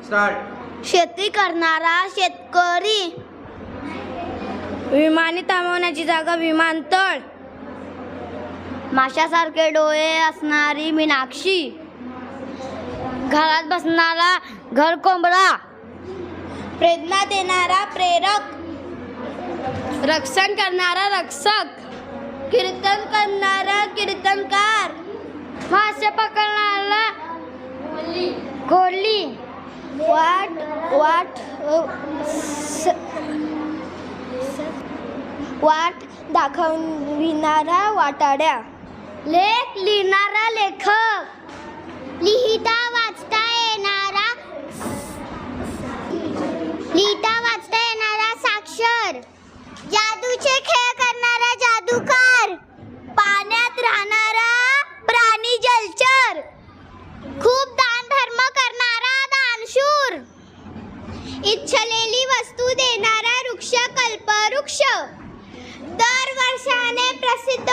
Start. शेती करणारा शेतकरी. विमाने थांबवण्याची जागा विमानतळ. माशासारखे डोळे असणारी मीनाक्षी. घरात बसणारा घर कोंबडा. प्रेरणा देणारा प्रेरक. रक्षण करणारा रक्षक. कीर्तन करणारा कीर्तनकार. मासे पकडणारा कोल्ही. वाट दाखविणारा वाटाड्या. लेख लिहिणारा लेखक. लिहिता वाचता येणारा साक्षर. जादूचे खेळ करणारा जादूकार. पाण्यात राहणारा प्राणी जलचर. खूप दान धर्म करणारा दानशूर. इच्छलेली वस्तू देणारा वृक्ष कल्पवृक्ष. दर वर्षाने प्रसिद्ध